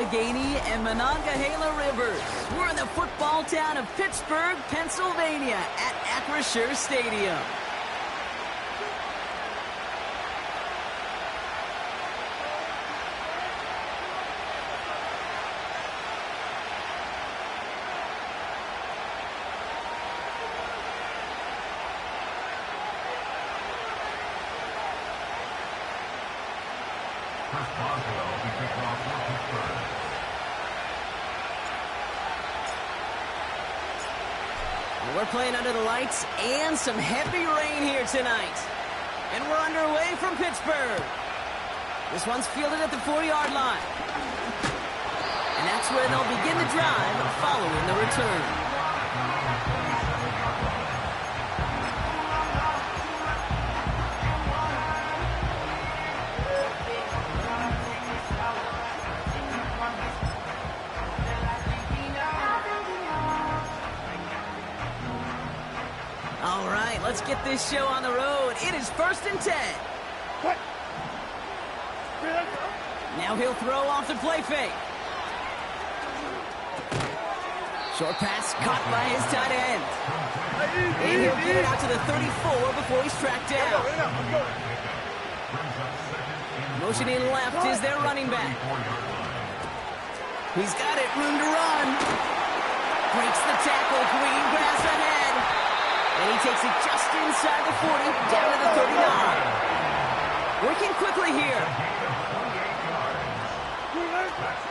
Allegheny and Monongahela Rivers. We're in the football town of Pittsburgh, Pennsylvania at Acrisure Stadium. We're playing under the lights and some heavy rain here tonight. And we're underway from Pittsburgh. This one's fielded at the 4-yard line. And that's where they'll begin the drive following the return. All right, let's get this show on the road. It is 1st and 10. What? Now he'll throw off the play fake. Short pass caught by his tight end. And he'll get it out to the 34 before he's tracked down. Motioning left is their running back. He's got it, room to run. Breaks the tackle, green grass ahead. And he takes it just inside the 40, down to the 39. Working quickly here.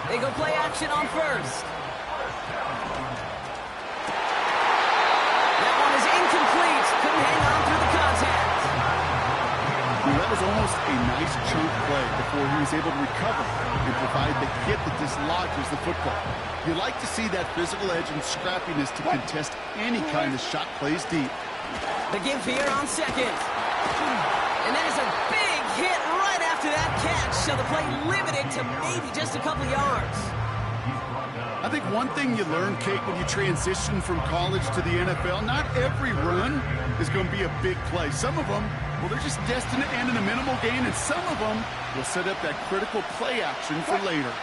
They go play action on first. That one is incomplete. Couldn't hang on through the contact. Well, that was almost a nice chunk play before he was able to recover and provide the hit that dislodges the football. You like to see that physical edge and scrappiness to contest any kind of shot plays deep. The give here on second. And that is a big hit right after that catch. So the play limited to maybe just a couple yards. I think one thing you learn, Kate, when you transition from college to the NFL, not every run is going to be a big play. Some of them, well, they're just destined to end in a minimal gain, and some of them will set up that critical play action for later.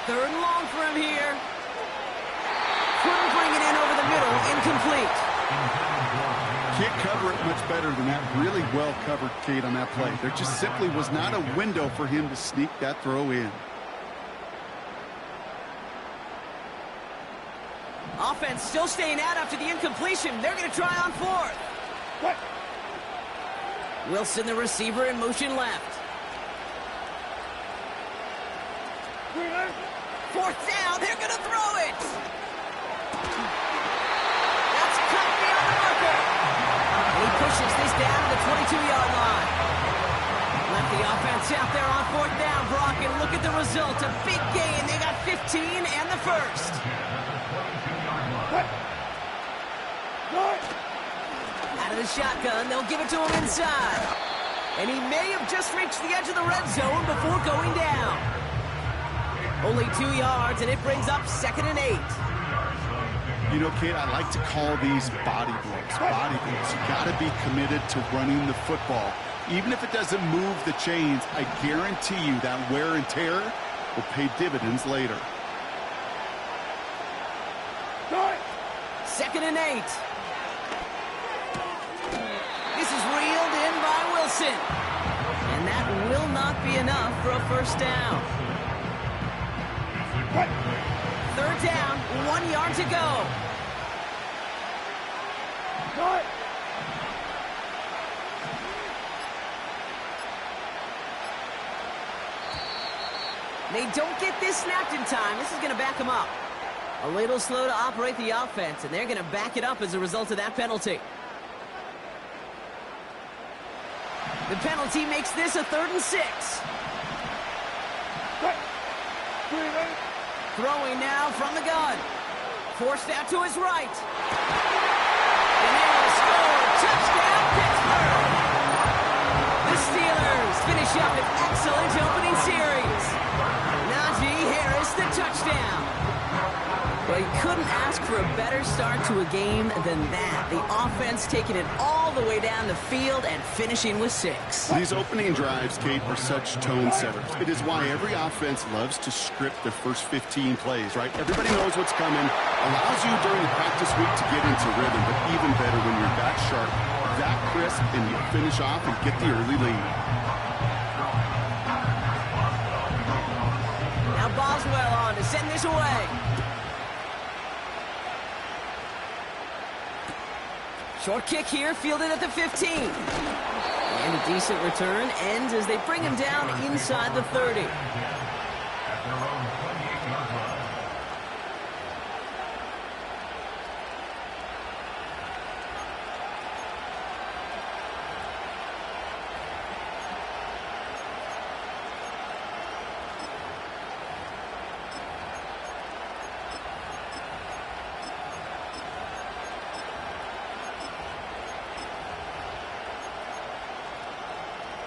3rd and long for him here. Couldn't bring it in over the middle. Incomplete. Can't cover it much better than that. Really well covered, Kate, on that play. There just simply was not a window for him to sneak that throw in. Offense still staying out after the incompletion. They're going to try on 4th. What? Wilson, the receiver, in motion left. 4th down. They're going to throw it. That's cut beyond the marker. And he pushes this down to the 22-yard line. Left the offense out there on 4th down, Brock, and look at the result. A big gain. They got 15 and the first. Out of the shotgun, they'll give it to him inside. And he may have just reached the edge of the red zone before going down. Only 2 yards, and it brings up 2nd and 8. You know, Kate, I like to call these body blows. Body blows. You got to be committed to running the football. Even if it doesn't move the chains, I guarantee you that wear and tear will pay dividends later. 2nd and 8. This is reeled in by Wilson. And that will not be enough for a first down. 3rd down, 1 yard to go. They don't get this snapped in time. This is going to back them up. A little slow to operate the offense, and they're going to back it up as a result of that penalty. The penalty makes this a 3rd and 6. Throwing now from the gun. Forced out to his right. And he'll score. Touchdown, Pittsburgh. The Steelers finish up an excellent opening series. Najee Harris, the touchdown. Well, you couldn't ask for a better start to a game than that. The offense taking it all the way down the field and finishing with 6. These opening drives, Kate, are such tone setters. It is why every offense loves to script their first 15 plays, right? Everybody knows what's coming. Allows you during the practice week to get into rhythm, but even better when you're that sharp, that crisp, and you finish off and get the early lead. Now Boswell on to send this away. Short kick here, fielded at the 15. And a decent return ends as they bring him down inside the 30.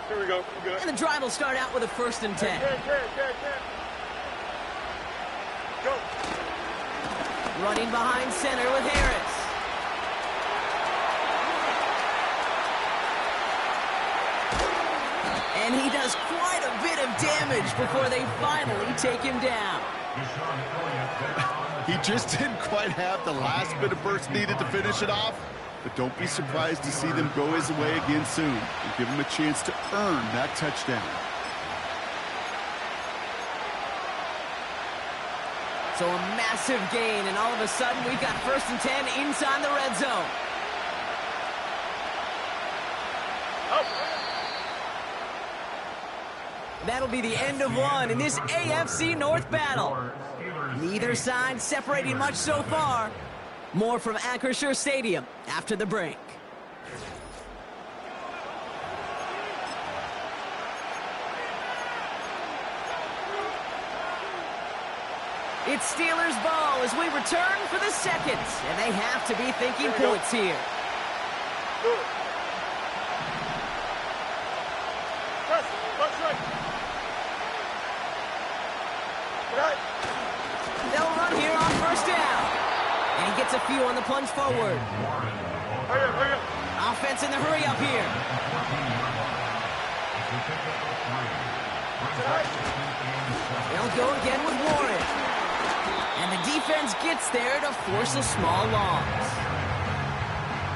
Here we go. We're good. And the drive will start out with a 1st and 10. Go. Running behind center with Harris. And he does quite a bit of damage before they finally take him down. He just didn't quite have the last bit of burst needed to finish it off. But don't be surprised to see them go his way again soon and give him a chance to earn that touchdown. So a massive gain, and all of a sudden we've got 1st and 10 inside the red zone. That'll be the end of one in this AFC North battle. Neither side separating much so far. More from Acrisure Stadium after the break. It's Steelers ball as we return for the second, and they have to be thinking points here. Good. That's right. Right. They'll run here on 1st down. And he gets a few on the plunge forward. Hurry up. Offense in the hurry up here. They'll go again with Warren. And the defense gets there to force a small loss.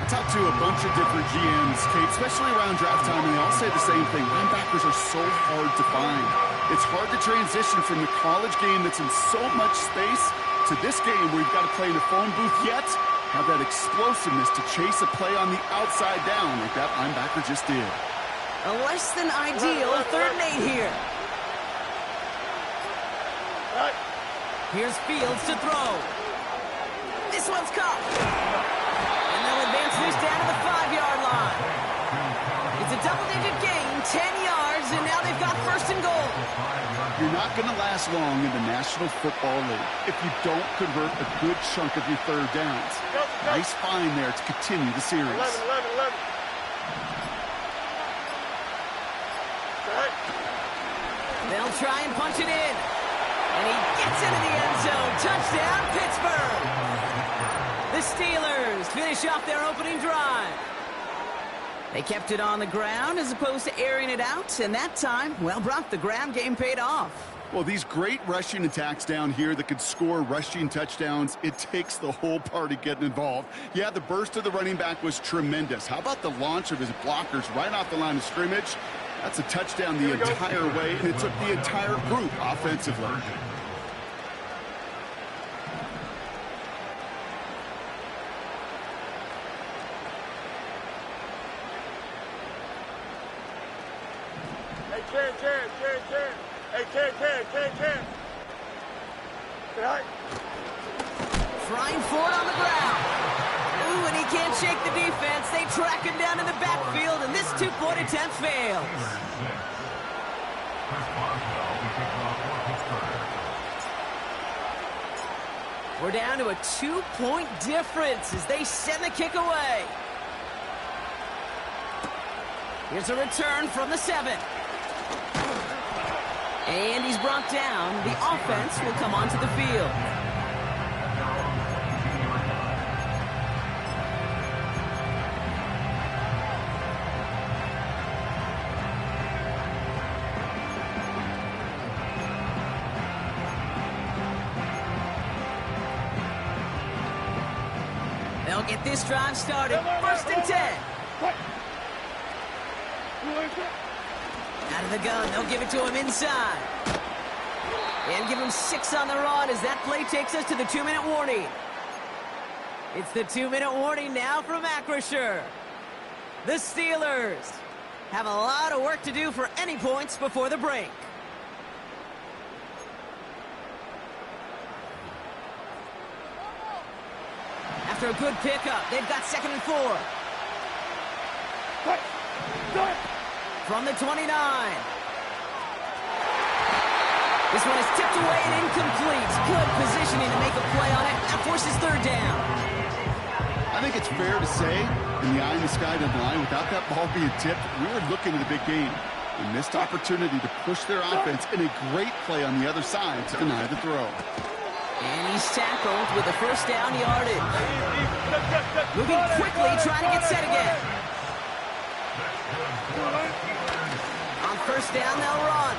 I talked to a bunch of different GMs, Kate, especially around draft time, and they all say the same thing. Linebackers are so hard to find. It's hard to transition from the college game that's in so much space to this game where you've got to play in a phone booth yet have that explosiveness to chase a play on the outside down like that linebacker just did. A less than ideal 3rd and 8 here. Right. Here's Fields to throw. This one's caught. And they'll advance this down to the 5-yard line. It's a double-digit gain, 10 yards, and now they've got 1st and goal. You're not going to last long in the National Football League if you don't convert a good chunk of your 3rd downs. Nice find there to continue the series. 11. Right. They'll try and punch it in. And he gets into the end zone. Touchdown, Pittsburgh. The Steelers finish off their opening drive. They kept it on the ground as opposed to airing it out, and that time, well, Brock, the ground game paid off. Well, these great rushing attacks down here that could score rushing touchdowns, it takes the whole party getting involved. Yeah, the burst of the running back was tremendous. How about the launch of his blockers right off the line of scrimmage? That's a touchdown the entire way, and it took the entire group offensively. Hey, Right. Flying forward on the ground. Ooh, and he can't shake the defense. They track him down in the backfield, and this 2-point attempt fails. We're down to a 2-point difference as they send the kick away. Here's a return from the 7. And he's brought down. The offense will come onto the field. They'll get this drive started. First and 10. Out of the gun, they'll give it to him inside. And give him 6 on the run as that play takes us to the 2-minute warning. It's the 2-minute warning now from Acrisure. The Steelers have a lot of work to do for any points before the break. After a good pickup, they've got 2nd and 4. From the 29. This one is tipped away and incomplete. Good positioning to make a play on it. That forces 3rd down. I think it's fair to say, in the eye-in-the-sky line, without that ball being tipped, we were looking at a big game. A missed opportunity to push their offense and a great play on the other side to deny the throw. And he's tackled with the 1st down yardage. Moving quickly, trying to get set again. On 1st down, they'll run.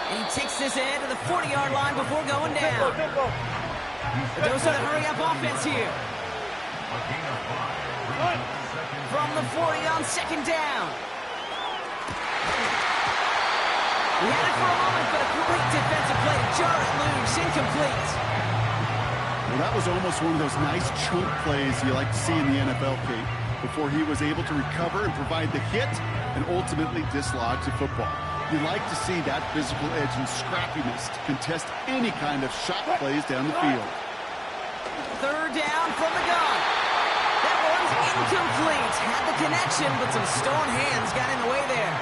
And he takes this in to the 40-yard line before going down. The Dose of the hurry-up offense here. From the 40 on 2nd down. He had it for a moment, but a great defensive play to jar it loose. Incomplete. Well, that was almost one of those nice chunk plays you like to see in the NFL, Kate, before he was able to recover and provide the hit and ultimately dislodge the football. You like to see that physical edge and scrappiness to contest any kind of shot plays down the field. 3rd down from the gun. That one's incomplete. Had the connection, but some stone hands got in the way there.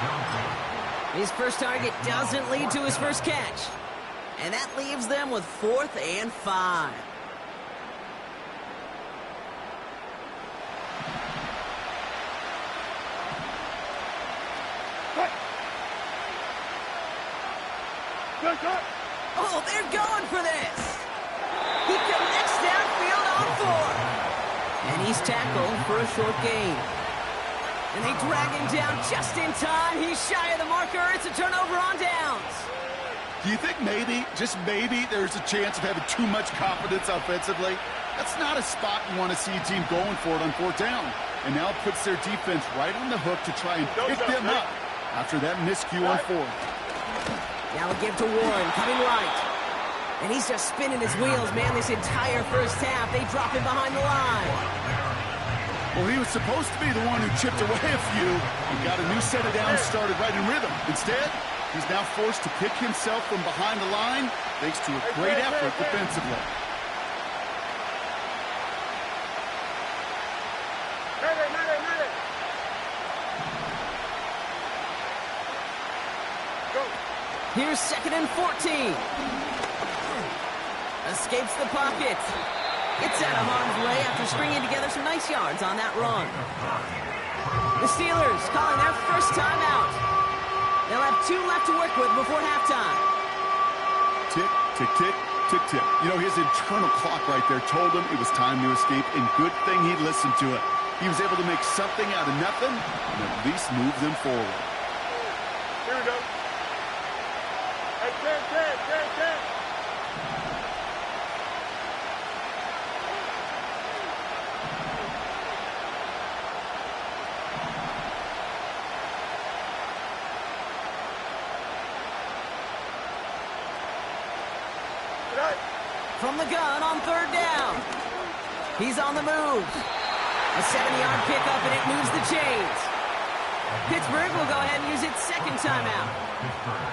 His first target doesn't lead to his first catch. And that leaves them with 4th and 5. Oh, they're going for this. He connects downfield on 4. And he's tackled for a short gain. And they drag him down just in time. He's shy of the marker. It's a turnover on downs. Do you think maybe, just maybe, there's a chance of having too much confidence offensively? That's not a spot you want to see a team going for it on 4th down. And now it puts their defense right on the hook to try and pick them up after that miscue on 4th. Now a give to Warren, coming right. And he's just spinning his wheels, man, this entire first half. They drop him behind the line. Well, he was supposed to be the one who chipped away a few and got a new set of downs started right in rhythm. Instead, he's now forced to pick himself from behind the line thanks to a great effort defensively. Here's 2nd and 14. Escapes the pocket. Gets out of harm's way after stringing together some nice yards on that run. The Steelers calling their first timeout. They'll have 2 left to work with before halftime. Tick, tick, tick, tick, tick. You know, his internal clock right there told him it was time to escape, and good thing he listened to it. He was able to make something out of nothing and at least move them forward. Here we go. Hey, 10. From the gun on 3rd down. He's on the move. A 70-yard pickup, and it moves the chains. Pittsburgh will go ahead and use its 2nd timeout.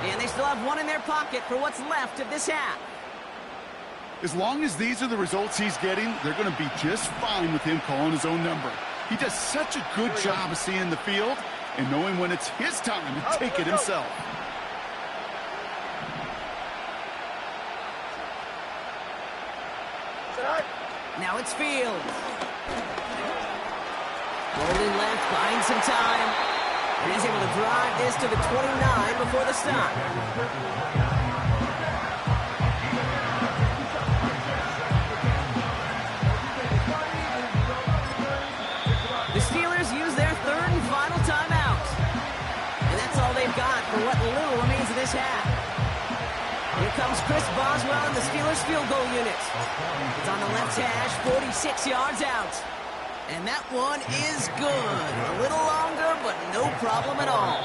And they still have 1 in their pocket for what's left of this half. As long as these are the results he's getting, they're going to be just fine with him calling his own number. He does such a good job of seeing the field and knowing when it's his time to take it himself. Now it's Fields. Rolling left, buying some time. And he's able to drive this to the 29 before the stop. The Steelers use their 3rd and final timeout. And that's all they've got for what little remains of this half. Here comes Chris Chris Boswell in the Steelers field goal unit. It's on the left hash, 46 yards out. And that one is good. A little longer, but no problem at all.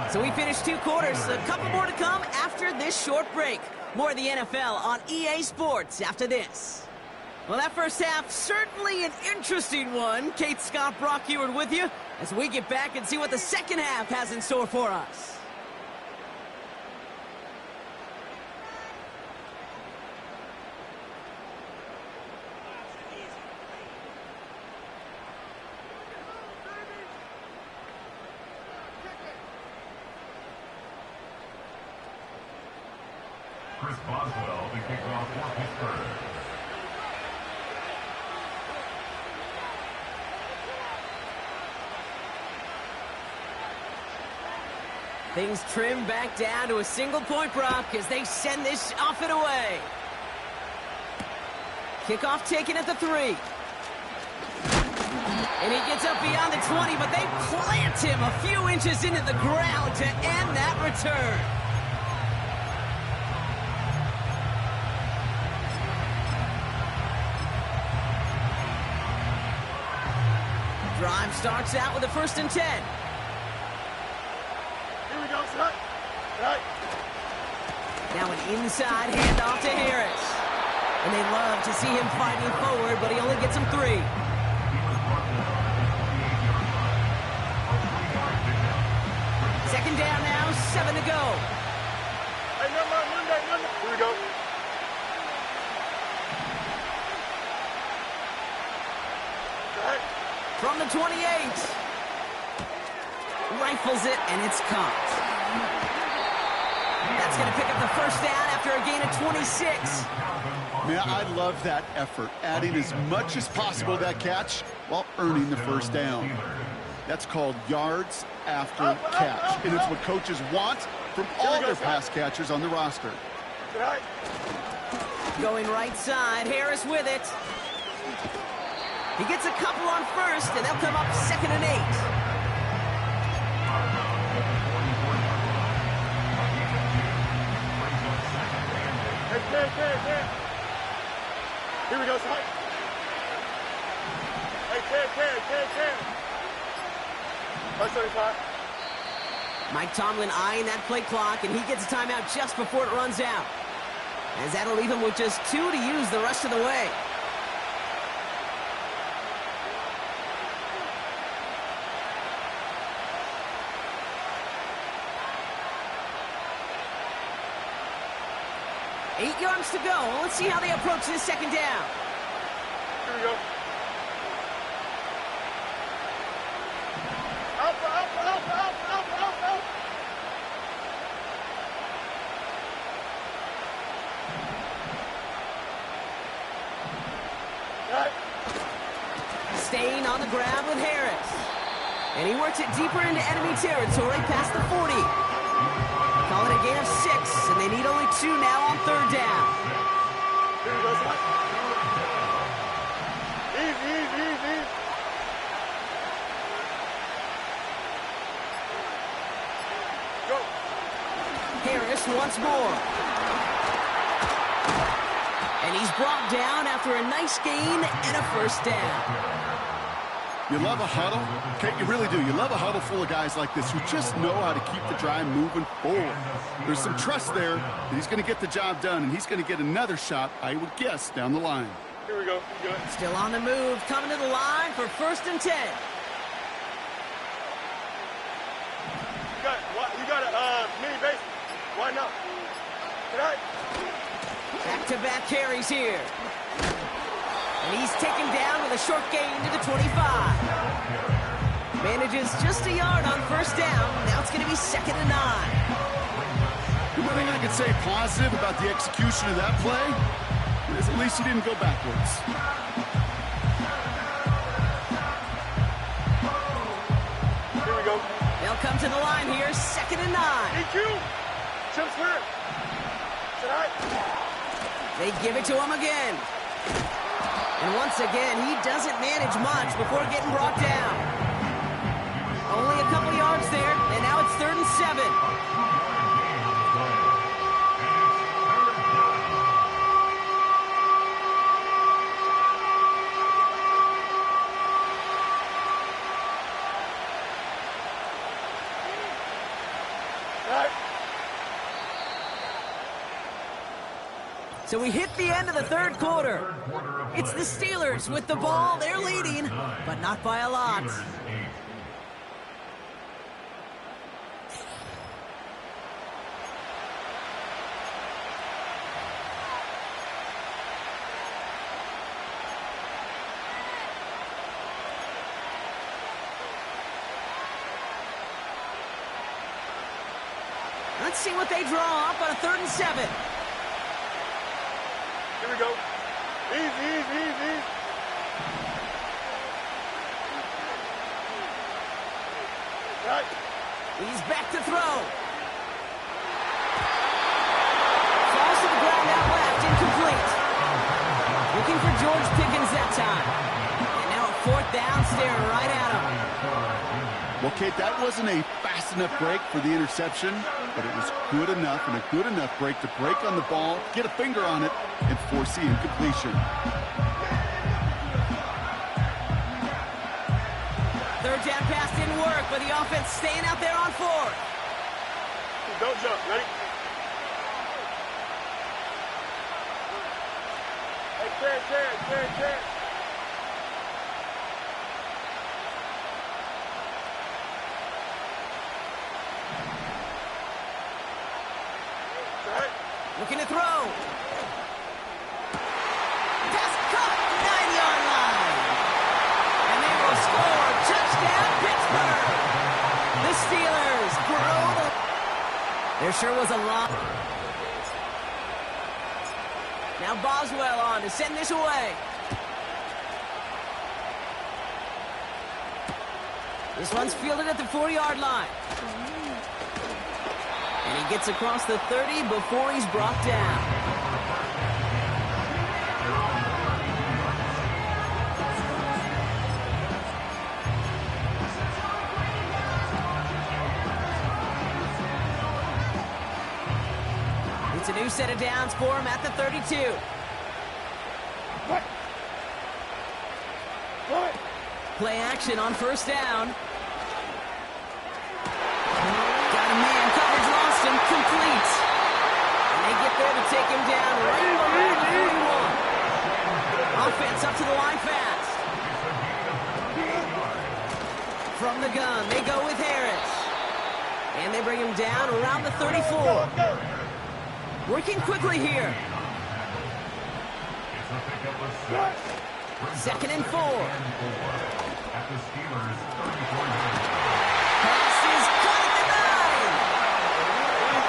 So we finished 2 quarters. A couple more to come after this short break. More of the NFL on EA Sports after this. Well, that first half, certainly an interesting one. Kate Scott, Brock Eward with you as we get back and see what the second half has in store for us. Chris Boswell to kick off for Pittsburgh. Things trim back down to a single point, Brock, as they send this off and away. Kickoff taken at the 3. And he gets up beyond the 20, but they plant him a few inches into the ground to end that return. Drive starts out with a 1st and 10. Here we go, son. Right. Now an inside handoff to Harris. And they love to see him fighting forward, but he only gets him 3. Second down now, 7 to go. Hey, number. Here we go. Right. From the 28. Rifles it, and it's caught. That's going to pick up the first down after a gain of 26. Man, I love that effort, adding as much as possible to that catch while earning the first down. That's called yards after catch, and it's what coaches want from all their pass catchers on the roster. Right. Going right side, Harris with it. He gets a couple on first, and they'll come up 2nd and 8. Hey. Here we go, son. Hey, 10. 575. Mike Tomlin eyeing that play clock, and he gets a timeout just before it runs out. As that'll leave him with just 2 to use the rest of the way. Eight yards to go. Let's see how they approach this second down. Here we go. Out. Right. Staying on the ground with Harris. And he works it deeper into enemy territory past the 40. Call it a gain of 6, and they need only 2 now on 3rd down. Here we go, son. Easy. Go. Harris once more. And he's brought down after a nice gain and a first down. You love a huddle? Kate, you really do. You love a huddle full of guys like this who just know how to keep the drive moving forward. There's some trust there that he's going to get the job done, and he's going to get another shot, I would guess, down the line. Here we go. Good. Still on the move, coming to the line for 1st and 10. You got a mini base. Why not? Right. Back-to-back carries here. And he's taken down with a short gain to the 25. Manages just a yard on first down. Now it's going to be 2nd and 9. The one thing I could say positive about the execution of that play is at least he didn't go backwards. Here we go. They'll come to the line here, 2nd and 9. EQ. Chip's hurt. Tonight. They give it to him again. And once again, he doesn't manage much before getting brought down. Only a couple yards there, and now it's 3rd and 7. So we hit the end of the third quarter. It's the Steelers with the ball. They're leading, but not by a lot. Let's see what they draw up on a 3rd and 7. Here we go. Easy. Right. He's back to throw. Falls to the ground out left, incomplete. Looking for George Pickens that time. And now a 4th down, staring right at him. Well, Kate, that wasn't a fast enough break for the interception, but it was good enough and a good enough break to break on the ball, get a finger on it, and force the incompletion. 3rd down pass didn't work, but the offense staying out there on 4th. Don't jump, ready? Hey, Chad. Looking to throw. Pass caught, 9-yard line. And they will score. Touchdown, Pittsburgh. The Steelers grow the... There sure was a lot. Now Boswell on to send this away. This one's fielded at the 4-yard line. And he gets across the 30 before he's brought down. It's a new set of downs for him at the 32. What? Play action on 1st down. Got a man, coverage lost and complete. And they get there to take him down right around the 41. Offense up to the line fast. From the gun, they go with Harris. And they bring him down around the 34. Working quickly here. 2nd and 4. Pass is caught at the 9.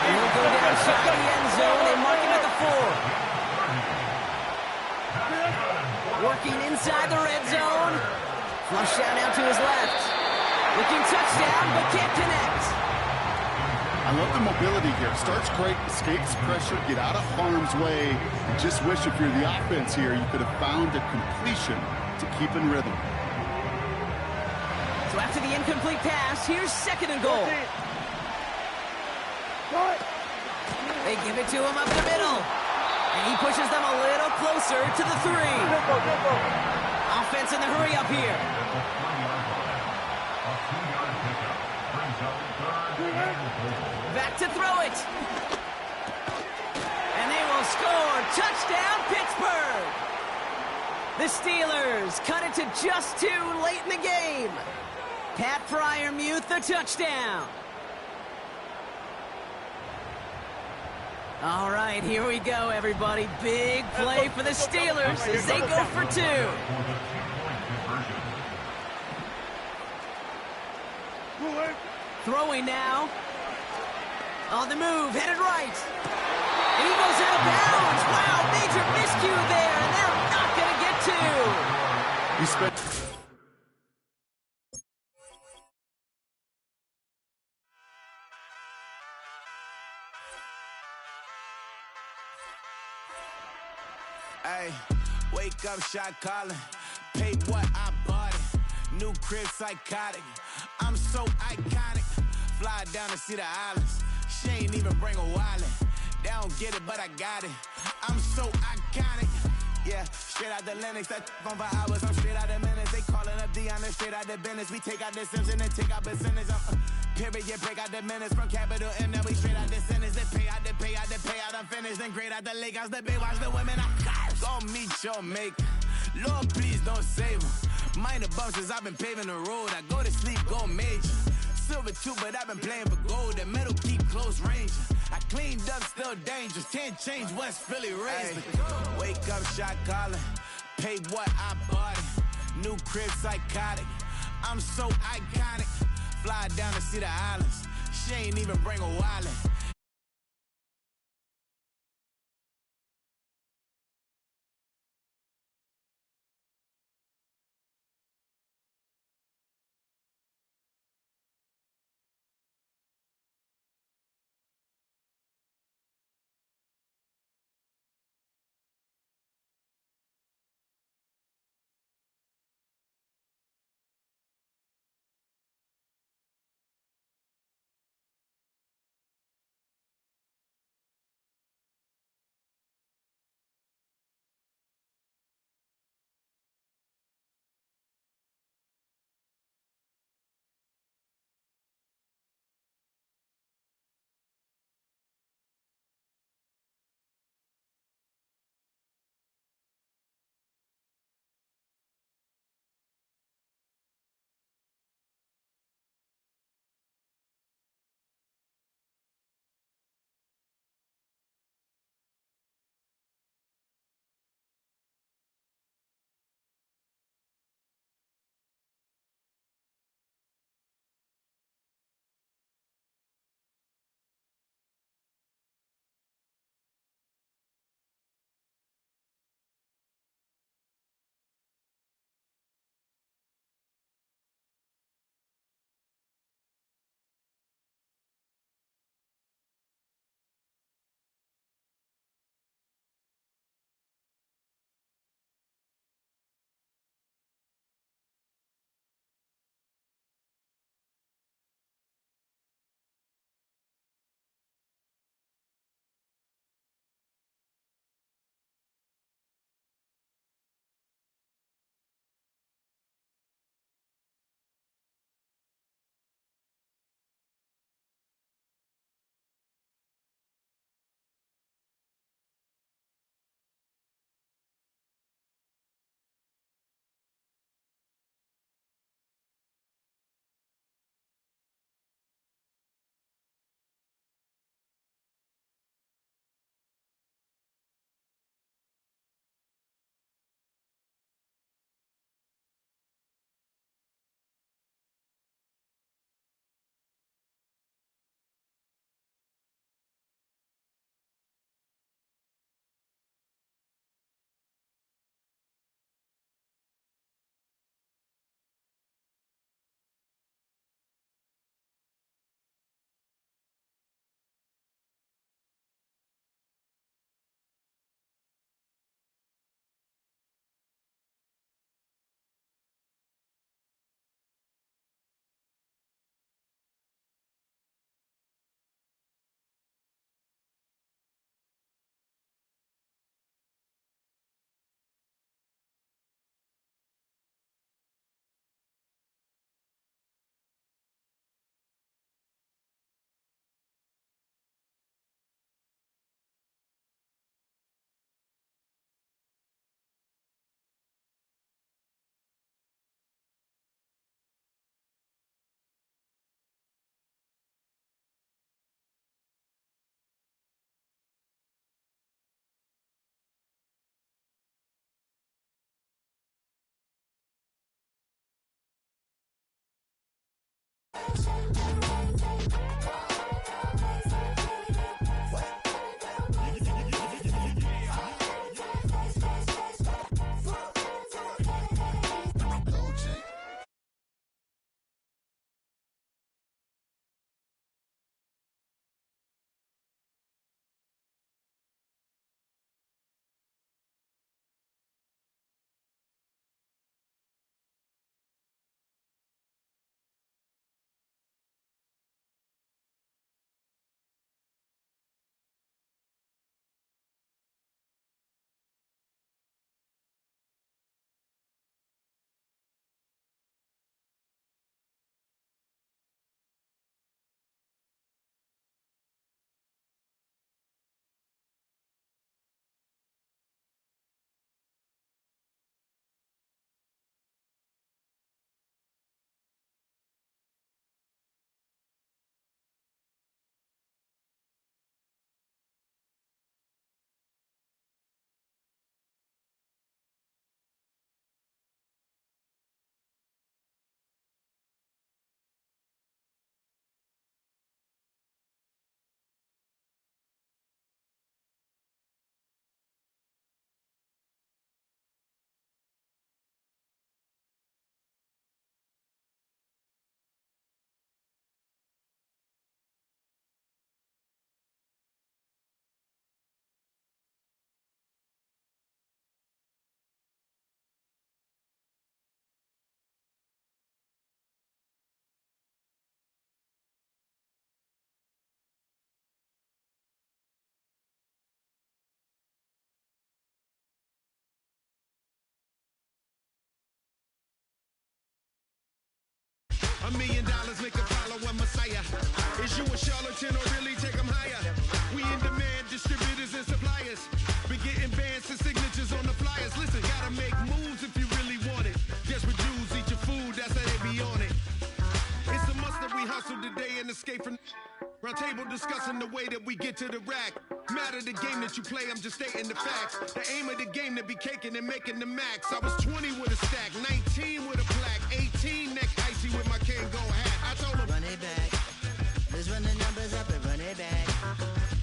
He'll go down shy of the end zone. They mark him at the 4. Working inside the red zone. Flush down out to his left. Looking touchdown, but can't connect. I love the mobility here. Starts great, escapes pressure, get out of harm's way. Just wish if you're the offense here, you could have found a completion to keep in rhythm. So after the incomplete pass, here's 2nd and goal. They give it to him up the middle. And he pushes them a little closer to the 3. Offense in the hurry up here. Back to throw it. And they will score. Touchdown, Pittsburgh. The Steelers cut it to just 2 late in the game. Pat Freiermuth, the touchdown. All right, here we go, everybody. Big play for the Steelers as they go for 2. Throwing now. On the move, headed right. And he goes out of bounds. Wow, major miscue there, and they're not going to get 2. He spent... Hey, wake up, shot calling. Paid what I bought it. New crib, psychotic. I'm so iconic. Fly down to see the islands. She ain't even bring a wallet. They don't get it, but I got it. I'm so iconic. Yeah, straight out the Lennox. That on for hours. I'm straight out the minutes. They calling up Deion, straight out the business. We take out the Sims and then take out percentage. Period, break out the minutes from capital M. Now we straight out the sentence. They pay out, they pay out, they pay out. I'm finished. Then great out the Lakers. The big watch the women. I curse. Go meet your maker. Lord, please don't save them. Minor bumps as I've been paving the road. I go to sleep, go major. Silver too, but I've been playing for gold. The metal keep close range. I cleaned up, still dangerous. Can't change West Philly raised. Wake up, shot calling. Pay what I bought it. New crib, psychotic. I'm so iconic. Fly down to see the islands. She ain't even bring a wallet. $1 million make a follow a messiah. Is you a charlatan or really take them higher? We in demand, distributors and suppliers. Be getting bands and signatures on the flyers. Listen, gotta make moves if you really want it. Desperate Jews eat your food, that's how they be on it. It's a must that we hustle today and escape from round table discussing the way that we get to the rack. Matter the game that you play, I'm just stating the facts. The aim of the game to be caking and making the max. I was 20 with a stack, 19 with a plaque, 18 neck icy with my Kango hat. I told him, run it back. Let's run the numbers up and run it back.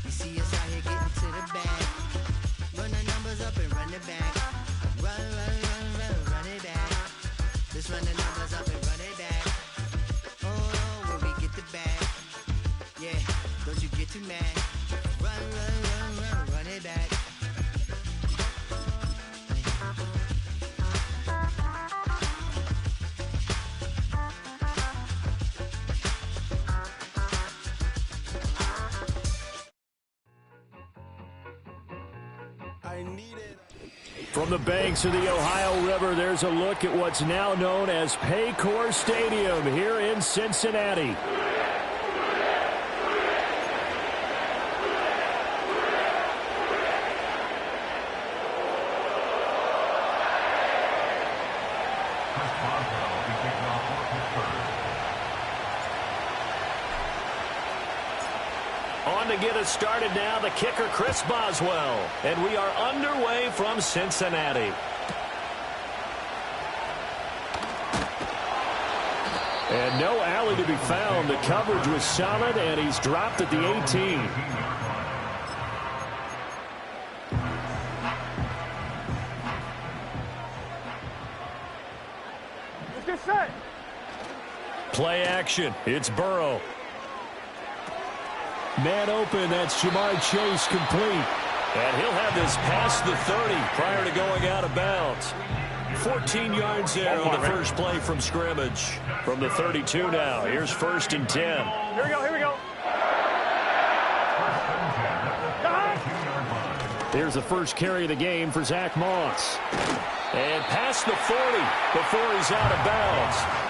You see us out here getting to the bag. Run the numbers up and run it back. Run, run, run, run, run it back. Let's run the numbers up and run it back. Oh, when we get the bag. Yeah, don't you get too mad. Run, run, run, run, run it back. I need it. From the banks of the Ohio River, there's a look at what's now known as Paycor Stadium here in Cincinnati. On to get us started now, the kicker, Chris Boswell. And we are underway from Cincinnati. And no alley to be found. The coverage was solid, and he's dropped at the 18. Let's get set. Play action. It's Burrow. Man open, that's Ja'Marr Chase complete. And he'll have this past the 30 prior to going out of bounds. 14 yards there on the first play from scrimmage. From the 32 now, here's 1st and 10. Here we go, here we go. Here's the first carry of the game for Zach Moss. And past the 40 before he's out of bounds.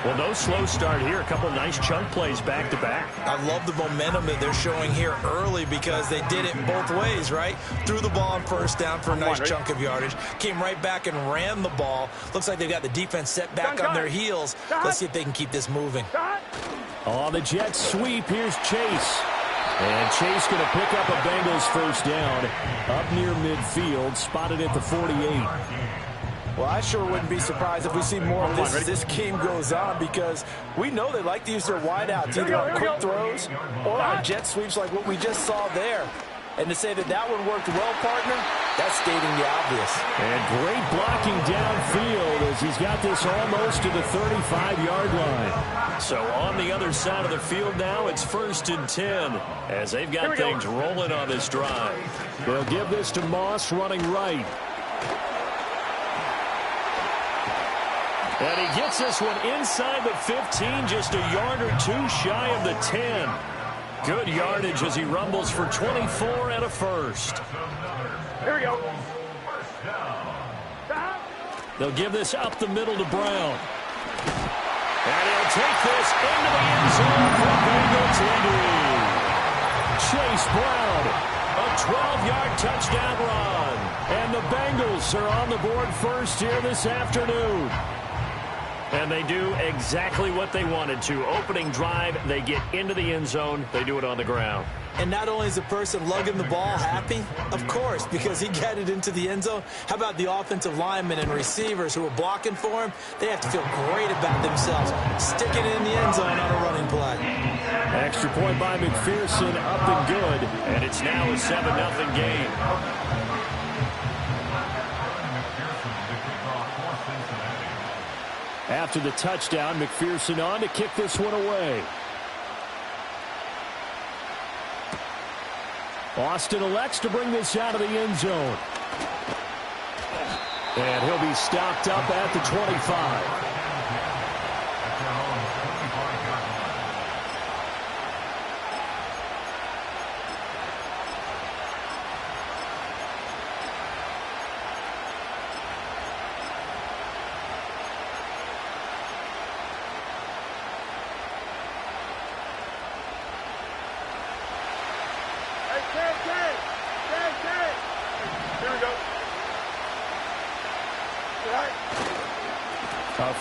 Well, no slow start here. A couple nice chunk plays back-to-back. I love the momentum that they're showing here early because they did it both ways, right? Threw the ball on first down for a nice chunk of yardage. Came right back and ran the ball. Looks like they've got the defense set back on their heels. Let's see if they can keep this moving. On the jet sweep, here's Chase. And Chase going to pick up a Bengals first down up near midfield, spotted at the 48. Well, I sure wouldn't be surprised if we see more of this as this game goes on because we know they like to use their wideouts either on quick throws or on jet sweeps like what we just saw there. And to say that that one worked well, partner, that's stating the obvious. And great blocking downfield as he's got this almost to the 35-yard line. So on the other side of the field now, it's 1st and 10 as they've got things rolling on this drive. They'll give this to Moss running right. And he gets this one inside the 15, just a yard or two shy of the 10. Good yardage as he rumbles for 24 and a first. Here we go. They'll give this up the middle to Brown. And he'll take this into the end zone for Bengals lead. Chase Brown, a 12-yard touchdown run. And the Bengals are on the board first here this afternoon. And they do exactly what they wanted to. Opening drive, they get into the end zone. They do it on the ground. And not only is the person lugging the ball happy, of course, because he got it into the end zone. How about the offensive linemen and receivers who are blocking for him? They have to feel great about themselves, sticking it in the end zone on a running play. Extra point by McPherson, up and good. And it's now a 7-0 game. After the touchdown, McPherson on to kick this one away. Austin elects to bring this out of the end zone. And he'll be stopped up at the 25.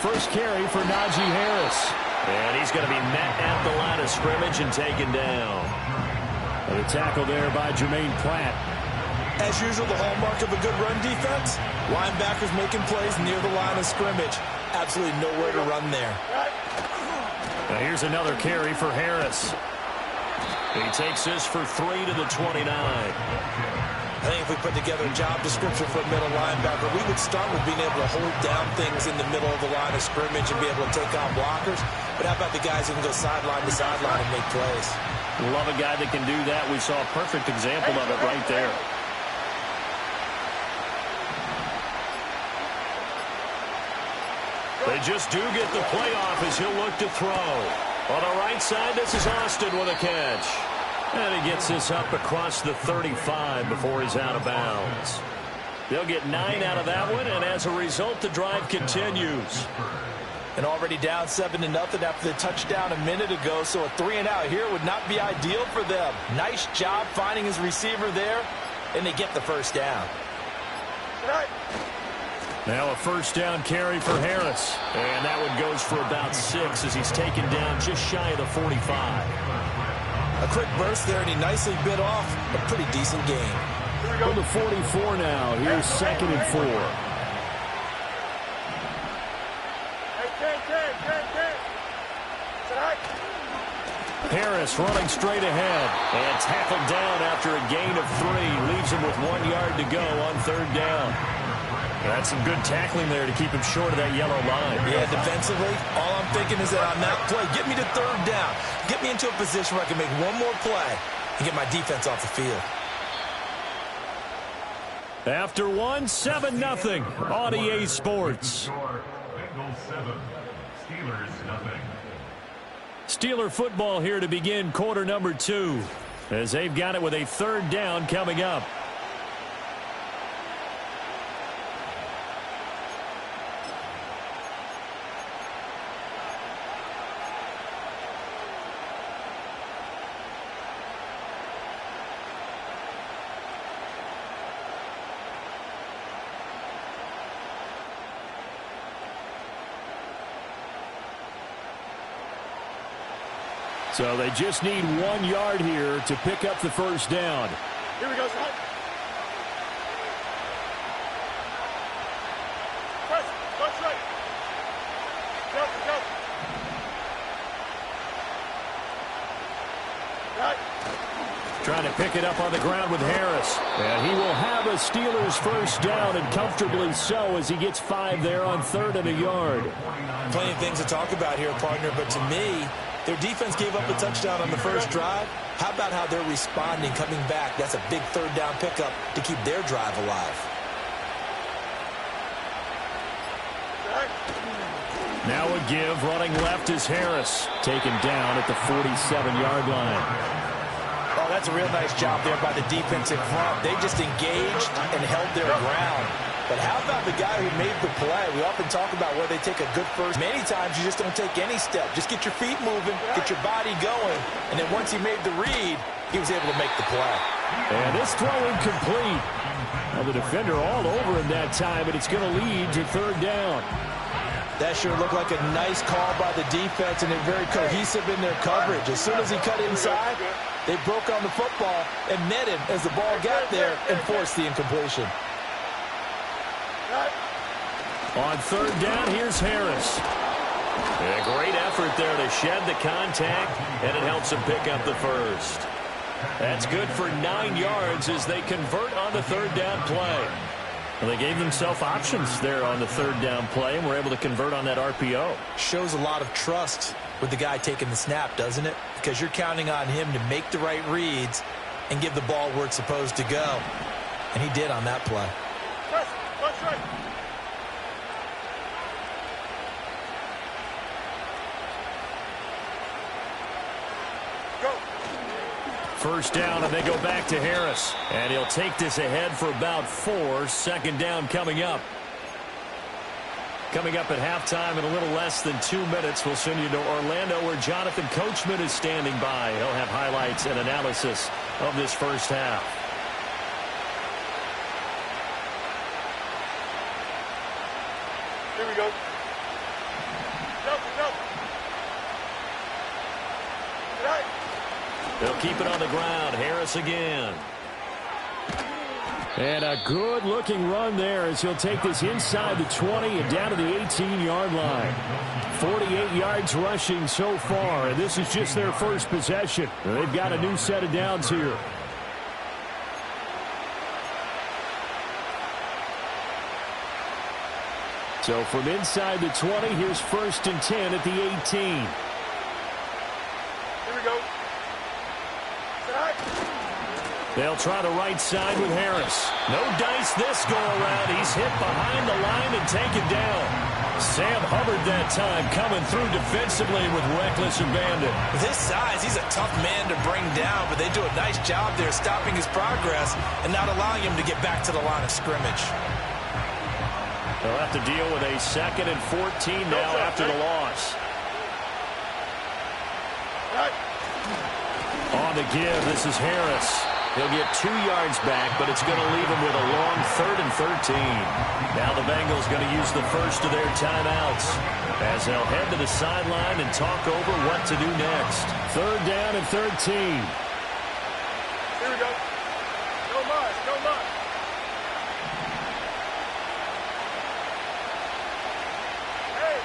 First carry for Najee Harris. And he's going to be met at the line of scrimmage and taken down. And a tackle there by Jermaine Pratt. As usual, the hallmark of a good run defense, linebackers making plays near the line of scrimmage. Absolutely nowhere to run there. Now here's another carry for Harris. He takes this for 3 to the 29. I think if we put together a job description for a middle linebacker, we would start with being able to hold down things in the middle of the line of scrimmage and be able to take on blockers. But how about the guys who can go sideline to sideline and make plays? Love a guy that can do that. We saw a perfect example of it right there. They just do get the play off as he'll look to throw. On the right side, this is Austin with a catch. And he gets this up across the 35 before he's out of bounds. They'll get 9 out of that one, and as a result, the drive continues. And already down 7-0 after the touchdown a minute ago, so a 3-and-out here would not be ideal for them. Nice job finding his receiver there, and they get the first down. Now a first down carry for Harris. And that one goes for about 6 as he's taken down just shy of the 45. A quick burst there, and he nicely bit off a pretty decent gain. From the 44 now, here's 2nd and 4. Harris running straight ahead and tackled down after a gain of 3. Leaves him with 1 yard to go on 3rd down. That's some good tackling there to keep him short of that yellow line. Yeah, defensively, all I'm thinking is that on that play, get me to 3rd down. Get me into a position where I can make one more play and get my defense off the field. After 1, 7-0 on EA Sports. Bengals 7, Steelers 0. Steeler football here to begin quarter number 2 as they've got it with a 3rd down coming up. So they just need 1 yard here to pick up the first down. Here we go, son. Press, go straight. Go. Right. Trying to pick it up on the ground with Harris. And he will have a Steelers first down, and comfortably so, as he gets 5 there on 3rd and a yard. Plenty of things to talk about here, partner, but to me, their defense gave up a touchdown on the first drive. How about how they're responding, coming back? That's a big 3rd down pickup to keep their drive alive. Now a give, running left is Harris. Taken down at the 47-yard line. Oh, that's a real nice job there by the defense in front. They just engaged and held their ground. But how about the guy who made the play? We often talk about where they take a good first. Many times you just don't take any step. Just get your feet moving, get your body going, and then once he made the read, he was able to make the play. And this throw incomplete. Well, the defender all over him that time, and it's going to lead to 3rd down. That sure looked like a nice call by the defense, and they're very cohesive in their coverage. As soon as he cut inside, they broke on the football and met him as the ball got there and forced the incompletion. On 3rd down, here's Harris. And a great effort there to shed the contact, and it helps him pick up the first. That's good for 9 yards as they convert on the 3rd down play. Well, they gave themselves options there on the 3rd down play, and were able to convert on that RPO. Shows a lot of trust with the guy taking the snap, doesn't it? Because you're counting on him to make the right reads and give the ball where it's supposed to go. And he did on that play. That's right. First down, and they go back to Harris. And he'll take this ahead for about 4. 2nd down coming up. Coming up at halftime in a little less than 2 minutes, we'll send you to Orlando where Jonathan Coachman is standing by. He'll have highlights and analysis of this first half. Here we go. No. Right. They'll keep it on the ground. Harris again. And a good-looking run there as he'll take this inside the 20 and down to the 18-yard line. 48 yards rushing so far, and this is just their first possession. They've got a new set of downs here. So from inside the 20, here's 1st and 10 at the 18. Here we go. They'll try the right side with Harris. No dice this go-around. He's hit behind the line and taken down. Sam Hubbard that time coming through defensively with reckless abandon. With his size, he's a tough man to bring down, but they do a nice job there stopping his progress and not allowing him to get back to the line of scrimmage. They'll have to deal with a 2nd and 14 now after the loss. On the give, this is Harris. He'll get 2 yards back, but it's going to leave him with a long 3rd and 13. Now the Bengals going to use the first of their timeouts as they'll head to the sideline and talk over what to do next. 3rd down and 13. Here we go. No more. Hey,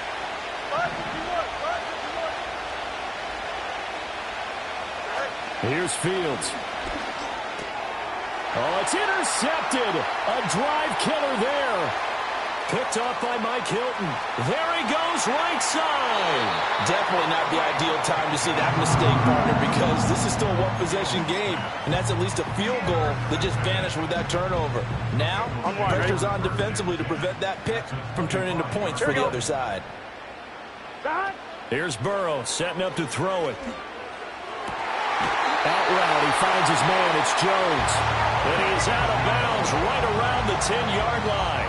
5-51. Here's Fields. Oh, it's intercepted. A drive killer there. Picked off by Mike Hilton. There he goes, right side. Definitely not the ideal time to see that mistake, partner, because this is still a one-possession game, and that's at least a field goal that just vanished with that turnover. Now, pressure's on defensively to prevent that pick from turning into points for the other side. Here's Burrow setting up to throw it. Out route, he finds his man. It's Jones. And he's out of bounds right around the 10-yard line.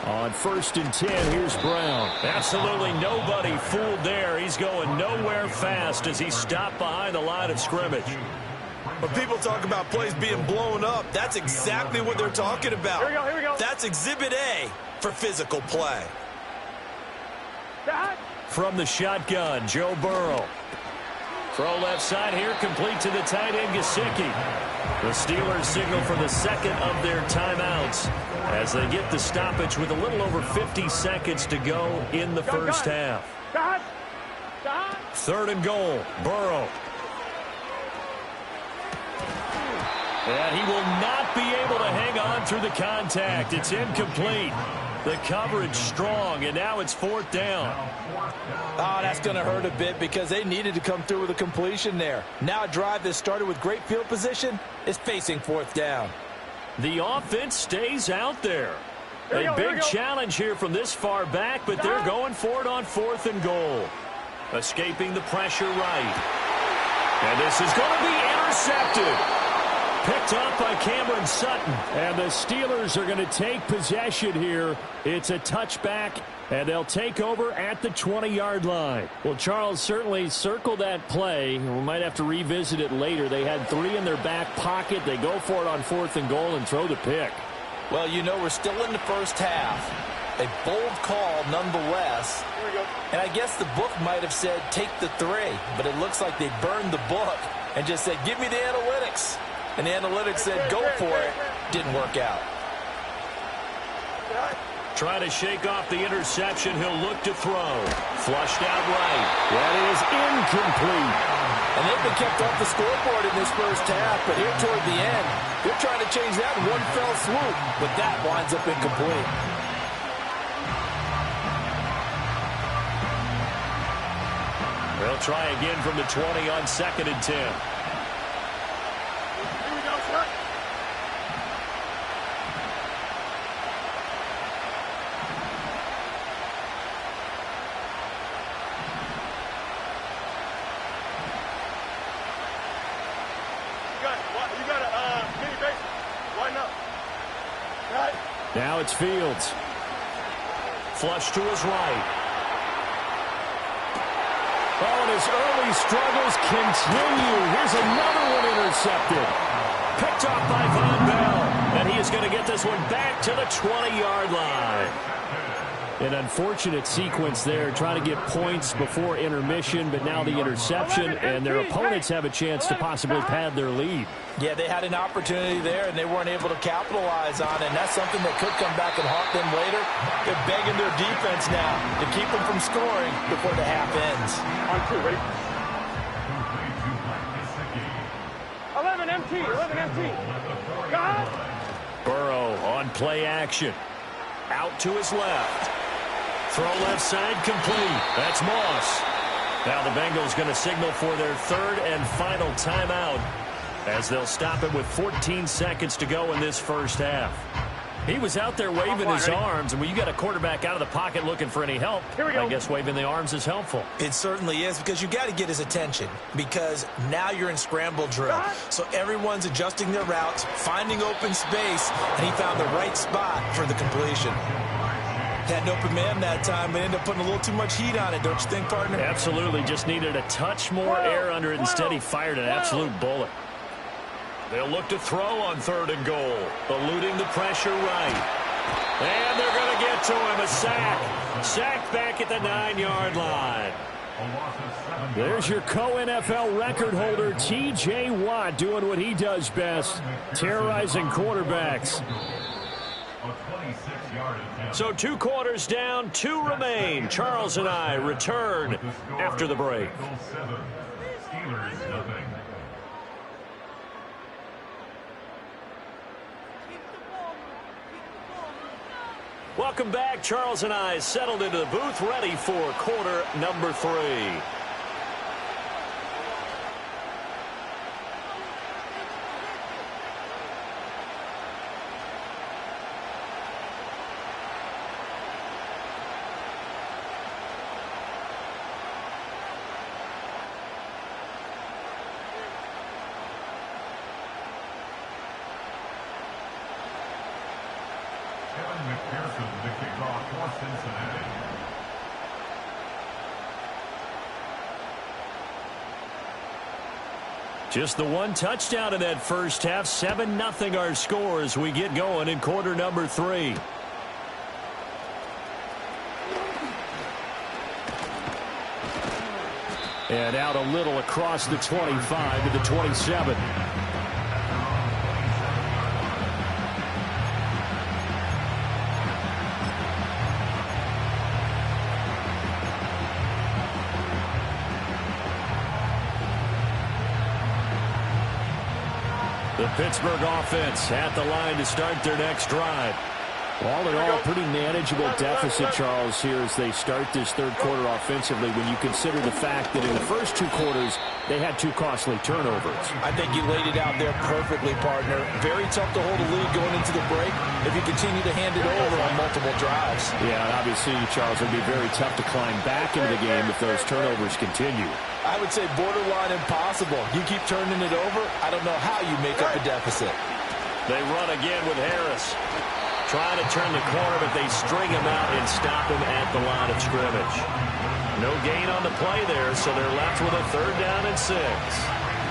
On 1st and 10, here's Brown. Absolutely nobody fooled there. He's going nowhere fast as he's stopped behind the line of scrimmage. When people talk about plays being blown up, that's exactly what they're talking about. Here we go. That's Exhibit A for physical play. From the shotgun, Joe Burrow. Throw left side here, complete to the tight end, Gesicki. The Steelers signal for the 2nd of their timeouts as they get the stoppage with a little over 50 seconds to go in the first half. 3rd and goal, Burrow. And he will not be able to hang on through the contact. It's incomplete. The coverage strong, and now it's 4th down. Oh, that's going to hurt a bit because they needed to come through with a completion there. Now a drive that started with great field position is facing 4th down. The offense stays out there. A big challenge here from this far back, but they're going for it on 4th and goal. Escaping the pressure right. And this is going to be intercepted. Picked up by Cameron Sutton. And the Steelers are going to take possession here. It's a touchback, and they'll take over at the 20-yard line. Well, Charles, certainly circle that play. We might have to revisit it later. They had 3 in their back pocket. They go for it on 4th and goal and throw the pick. Well, you know, we're still in the first half. A bold call nonetheless. Here we go. And I guess the book might have said take the 3, but it looks like they burned the book and just said, give me the analytics. And the analytics said, go for it. Didn't work out. Trying to shake off the interception. He'll look to throw. Flushed out right. That is incomplete. And they've been kept off the scoreboard in this first half, but here toward the end, they're trying to change that in one fell swoop, but that winds up incomplete. They'll try again from the 20 on 2nd and 10. Now it's Fields. Flush to his right. Oh, and his early struggles continue. Here's another one intercepted. Picked off by Von Bell. And he is going to get this one back to the 20-yard line. An unfortunate sequence there, trying to get points before intermission, but now the interception, and their opponents have a chance to possibly pad their lead. Yeah, they had an opportunity there, and they weren't able to capitalize on it, and that's something that could come back and haunt them later. They're begging their defense now to keep them from scoring before the half ends. On 2, ready? 11 MT, 11 MT. God! Burrow on play action. Out to his left. Throw left side complete. That's Moss. Now the Bengals going to signal for their third and final timeout as they'll stop it with 14 seconds to go in this first half. He was out there waving his arms, and when you got a quarterback out of the pocket looking for any help, I guess waving the arms is helpful. It certainly is, because you got to get his attention, because now you're in scramble drill. So everyone's adjusting their routes, finding open space, and he found the right spot for the completion. Had an open man that time, but ended up putting a little too much heat on it, don't you think, partner? Absolutely. Just needed a touch more air under it. Instead, he fired an absolute bullet. They'll look to throw on 3rd and goal. Eluding the pressure right. And they're going to get to him. A sack. Sacked back at the 9-yard line. There's your co-NFL record holder, T.J. Watt, doing what he does best, terrorizing quarterbacks. So 2 quarters down, 2 remain. Charles and I return after the break. Welcome back. Charles and I settled into the booth, ready for quarter number 3. Just the 1 touchdown in that first half. 7-0 our score as we get going in quarter number 3. And out a little across the 25 to the 27. The Pittsburgh offense at the line to start their next drive. All in all, pretty manageable deficit, Charles, here as they start this third quarter offensively when you consider the fact that in the first 2 quarters, they had 2 costly turnovers. I think you laid it out there perfectly, partner. Very tough to hold a lead going into the break if you continue to hand it over on multiple drives. Yeah, and obviously, Charles, it would be very tough to climb back into the game if those turnovers continue. I would say borderline impossible. You keep turning it over, I don't know how you make up a deficit. They run again with Harris. Trying to turn the corner, but they string him out and stop him at the line of scrimmage. No gain on the play there, so they're left with a 3rd down and 6.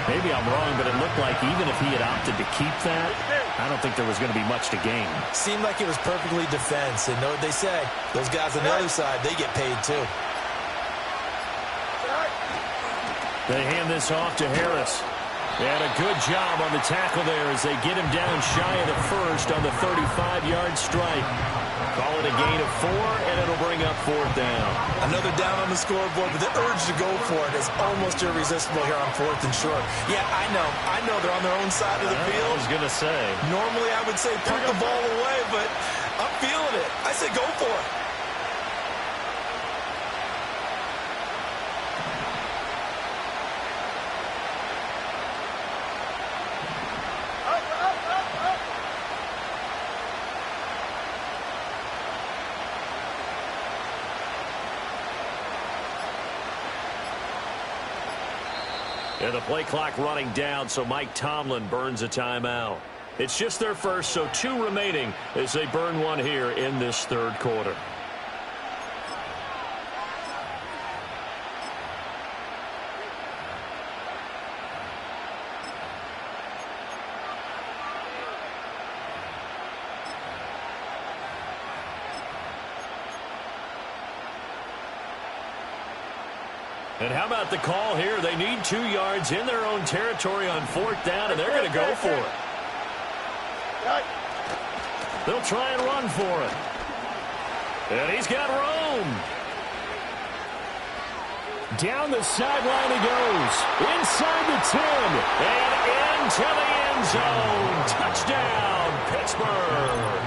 Maybe I'm wrong, but it looked like even if he had opted to keep that, I don't think there was going to be much to gain. Seemed like it was perfectly defense, and know what they say, those guys on the other side, they get paid too. They hand this off to Harris. And a good job on the tackle there as they get him down shy of the first on the 35-yard strike. Call it a gain of 4, and it'll bring up 4th down. Another down on the scoreboard, but the urge to go for it is almost irresistible here on 4th and short. Yeah, I know they're on their own side of the field. I was going to say. Normally I would say punt the ball away, but I'm feeling it. I say go for it. And the play clock running down, so Mike Tomlin burns a timeout. It's just their first, so 2 remaining as they burn 1 here in this 3rd quarter. And how about the call here? They need 2 yards in their own territory on 4th down, and they're going to go for it. They'll try and run for it. And he's got room. Down the sideline he goes. Inside the 10. And into the end zone. Touchdown, Pittsburgh.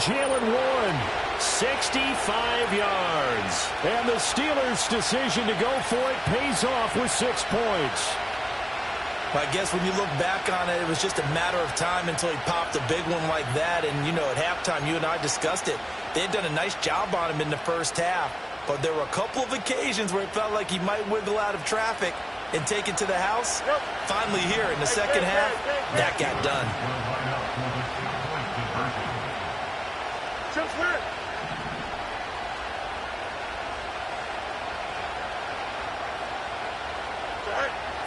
Jalen Warren, 65 yards. And the Steelers' decision to go for it pays off with 6 points. I guess when you look back on it, it was just a matter of time until he popped a big one like that. And, you know, at halftime, you and I discussed it. They had done a nice job on him in the first half. But there were a couple of occasions where it felt like he might wiggle out of traffic and take it to the house. Finally here in the second half, that got done.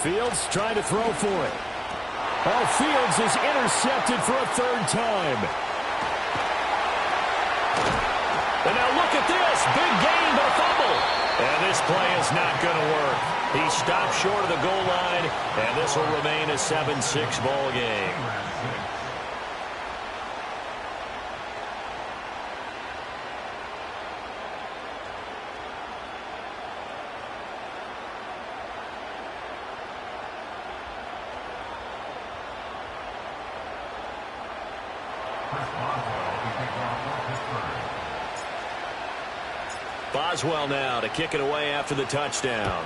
Fields trying to throw for it. Oh, Fields is intercepted for a 3rd time. And now look at this. Big gain, but a fumble. And this play is not going to work. He stopped short of the goal line, and this will remain a 7-6 ball game. Boswell now to kick it away after the touchdown.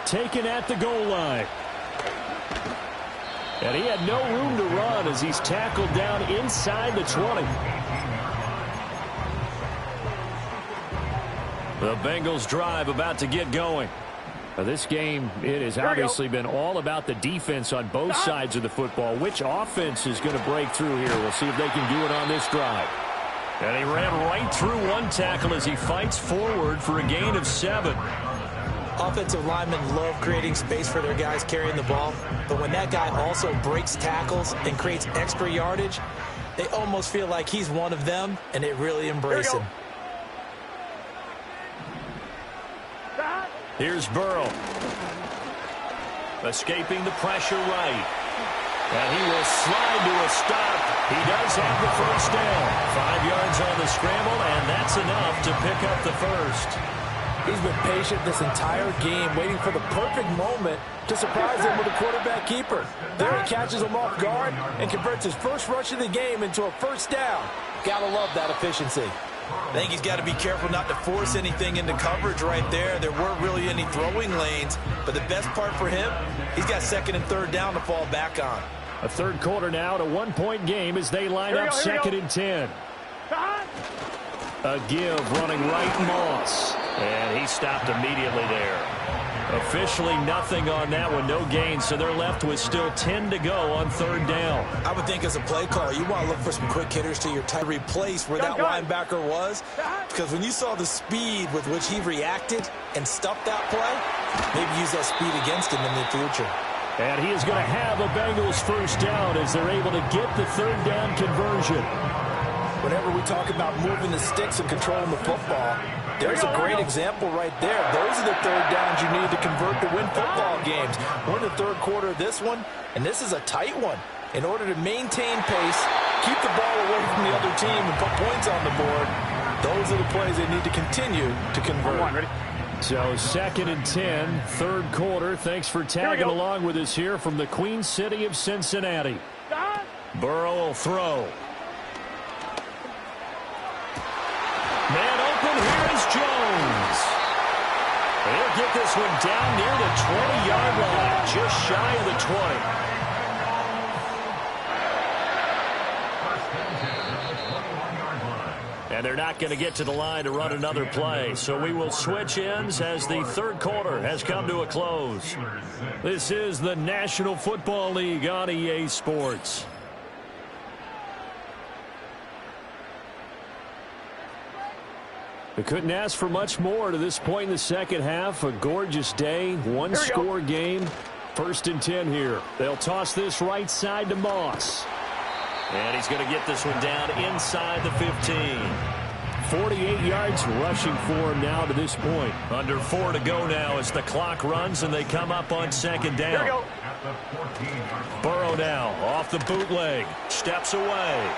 Taken at the goal line. And he had no room to run as he's tackled down inside the 20. The Bengals drive about to get going. Now this game, it has obviously been all about the defense on both sides of the football. Which offense is going to break through here? We'll see if they can do it on this drive. And he ran right through one tackle as he fights forward for a gain of 7. Offensive linemen love creating space for their guys carrying the ball. But when that guy also breaks tackles and creates extra yardage, they almost feel like he's one of them, and they really embrace him. Here's Burrow. Escaping the pressure right. And he will slide to a stop. He does have the first down. 5 yards on the scramble, and that's enough to pick up the first. He's been patient this entire game, waiting for the perfect moment to surprise him with a quarterback keeper. There he catches him off guard and converts his first rush of the game into a first down. Gotta love that efficiency. I think he's got to be careful not to force anything into coverage right there. There weren't really any throwing lanes, but the best part for him, he's got 2nd and 3rd down to fall back on. A 3rd quarter now, a 1-point game as they line up 2nd and 10. A give running right, Moss. And he stopped immediately there. Officially nothing on that one, no gain, so they're left with still 10 to go on 3rd down. I would think as a play caller, you want to look for some quick hitters to your tight replace where that linebacker was, because when you saw the speed with which he reacted and stuffed that play, maybe use that speed against him in the future. And he is going to have a Bengals first down as they're able to get the 3rd down conversion. Whenever we talk about moving the sticks and controlling the football, there's a great example right there. Those are the 3rd downs you need to convert to win football games. We're in the 3rd quarter of this one, and this is a tight one. In order to maintain pace, keep the ball away from the other team, and put points on the board, those are the plays they need to continue to convert. So 2nd and 10, 3rd quarter. Thanks for tagging along with us here from the Queen City of Cincinnati. Burrow will throw. Man open, here is Jones. He'll get this one down near the 20-yard line, just shy of the 20. And they're not going to get to the line to run another play. So we will switch ends as the 3rd quarter has come to a close. This is the National Football League on EA Sports. We couldn't ask for much more to this point in the second half. A gorgeous day, one-score game. 1st and 10 here. They'll toss this right side to Moss. And he's going to get this one down inside the 15. 48 yards rushing for him now to this point. Under 4 to go now as the clock runs and they come up on second down. Burrow now off the bootleg. Steps away.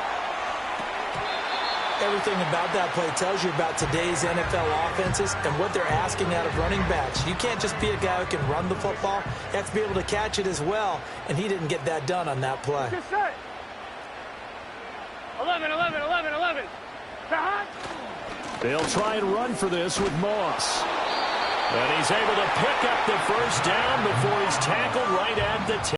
Everything about that play tells you about today's NFL offenses and what they're asking out of running backs. You can't just be a guy who can run the football. You have to be able to catch it as well, and he didn't get that done on that play. 11. They'll try and run for this with Moss. And he's able to pick up the first down before he's tackled right at the 10.